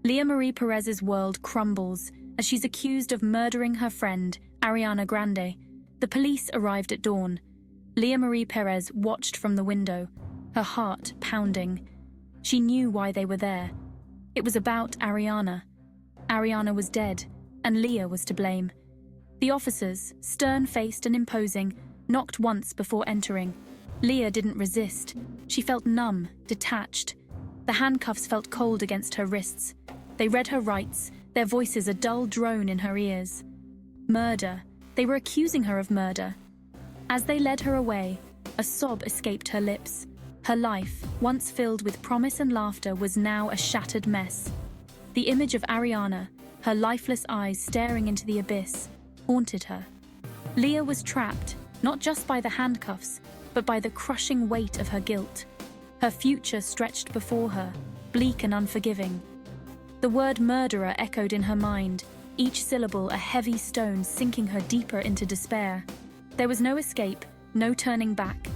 Leah Marie Perez's world crumbles as she's accused of murdering her friend, Ariana Grande. The police arrived at dawn. Leah Marie Perez watched from the window, her heart pounding. She knew why they were there. It was about Ariana. Ariana was dead, and Leah was to blame. The officers, stern-faced and imposing, knocked once before entering. Leah didn't resist. She felt numb, detached. The handcuffs felt cold against her wrists. They read her rights, their voices a dull drone in her ears. Murder. They were accusing her of murder. As they led her away, a sob escaped her lips. Her life, once filled with promise and laughter, was now a shattered mess. The image of Ariana, her lifeless eyes staring into the abyss, haunted her. Leah was trapped, not just by the handcuffs, but by the crushing weight of her guilt. Her future stretched before her, bleak and unforgiving. The word murderer echoed in her mind, each syllable a heavy stone sinking her deeper into despair. There was no escape, no turning back.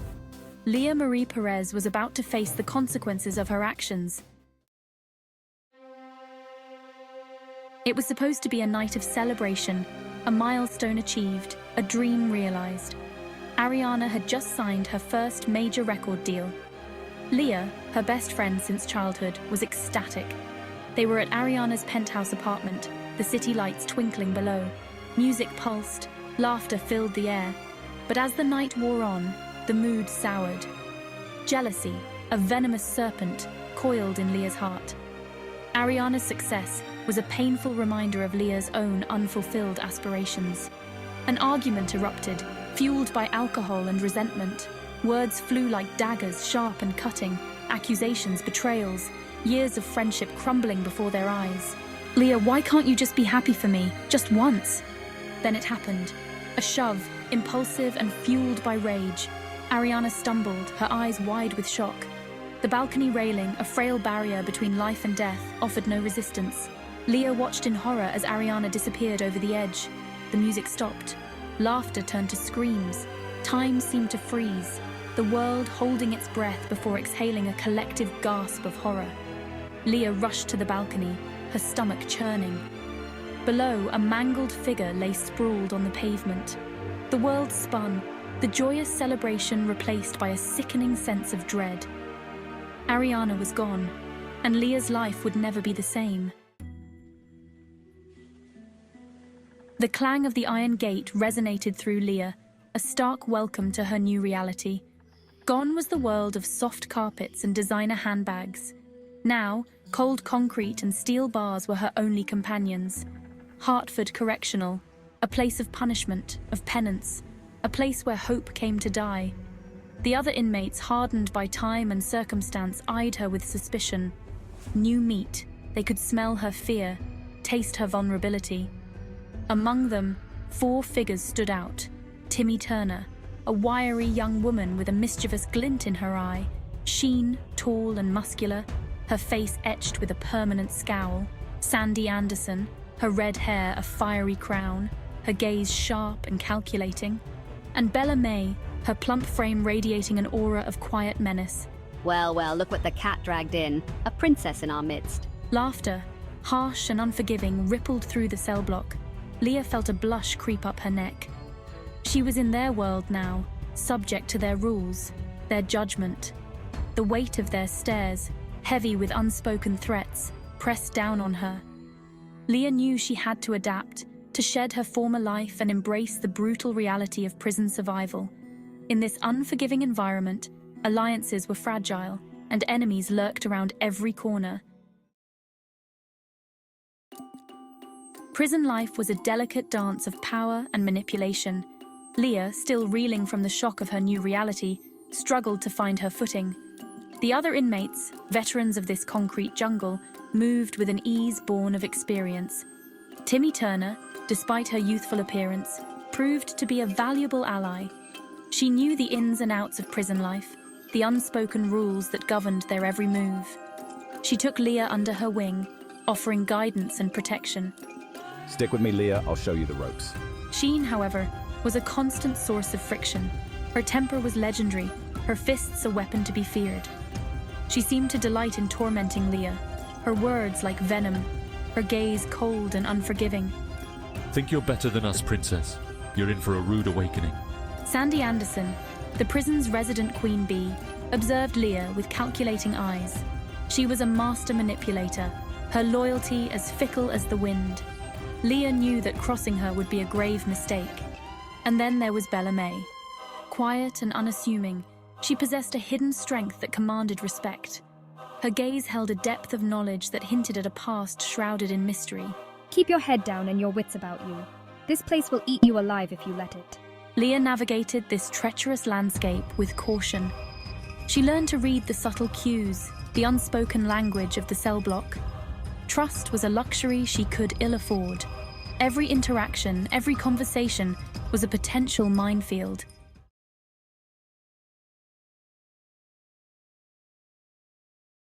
Leah Marie Perez was about to face the consequences of her actions. It was supposed to be a night of celebration, a milestone achieved, a dream realized. Ariana had just signed her first major record deal. Leah, her best friend since childhood, was ecstatic. They were at Ariana's penthouse apartment, the city lights twinkling below. Music pulsed, laughter filled the air. But as the night wore on, the mood soured. Jealousy, a venomous serpent, coiled in Leah's heart. Ariana's success was a painful reminder of Leah's own unfulfilled aspirations. An argument erupted, fueled by alcohol and resentment. Words flew like daggers, sharp and cutting, accusations, betrayals, years of friendship crumbling before their eyes. "Leah, why can't you just be happy for me, just once?" Then it happened. A shove, impulsive and fueled by rage. Ariana stumbled, her eyes wide with shock. The balcony railing, a frail barrier between life and death, offered no resistance. Leah watched in horror as Ariana disappeared over the edge. The music stopped. Laughter turned to screams. Time seemed to freeze, the world holding its breath before exhaling a collective gasp of horror. Leah rushed to the balcony, her stomach churning. Below, a mangled figure lay sprawled on the pavement. The world spun, the joyous celebration replaced by a sickening sense of dread. Ariana was gone, and Leah's life would never be the same. The clang of the iron gate resonated through Leah, a stark welcome to her new reality. Gone was the world of soft carpets and designer handbags. Now, cold concrete and steel bars were her only companions. Hartford Correctional, a place of punishment, of penance, a place where hope came to die. The other inmates, hardened by time and circumstance, eyed her with suspicion. New meat, they could smell her fear, taste her vulnerability. Among them, 4 figures stood out. Timmy Turner, a wiry young woman with a mischievous glint in her eye, Sheen, tall and muscular, her face etched with a permanent scowl. Sandy Anderson, her red hair a fiery crown, her gaze sharp and calculating. And Bella May, her plump frame radiating an aura of quiet menace. Well, well, look what the cat dragged in. A princess in our midst. Laughter, harsh and unforgiving, rippled through the cell block. Leah felt a blush creep up her neck. She was in their world now, subject to their rules, their judgment. The weight of their stares, heavy with unspoken threats, pressed down on her. Leah knew she had to adapt, to shed her former life and embrace the brutal reality of prison survival. In this unforgiving environment, alliances were fragile, and enemies lurked around every corner. Prison life was a delicate dance of power and manipulation. Leah, still reeling from the shock of her new reality, struggled to find her footing. The other inmates, veterans of this concrete jungle, moved with an ease born of experience. Timmy Turner, despite her youthful appearance, proved to be a valuable ally. She knew the ins and outs of prison life, the unspoken rules that governed their every move. She took Leah under her wing, offering guidance and protection. Stick with me, Leah. I'll show you the ropes. Sheen, however, was a constant source of friction. Her temper was legendary, her fists a weapon to be feared. She seemed to delight in tormenting Leah, her words like venom, her gaze cold and unforgiving. Think you're better than us, Princess. You're in for a rude awakening. Sandy Anderson, the prison's resident queen bee, observed Leah with calculating eyes. She was a master manipulator, her loyalty as fickle as the wind. Leah knew that crossing her would be a grave mistake. And then there was Bella May. Quiet and unassuming, she possessed a hidden strength that commanded respect. Her gaze held a depth of knowledge that hinted at a past shrouded in mystery. Keep your head down and your wits about you. This place will eat you alive if you let it. Leah navigated this treacherous landscape with caution. She learned to read the subtle cues, the unspoken language of the cell block. Trust was a luxury she could ill afford. Every interaction, every conversation was a potential minefield.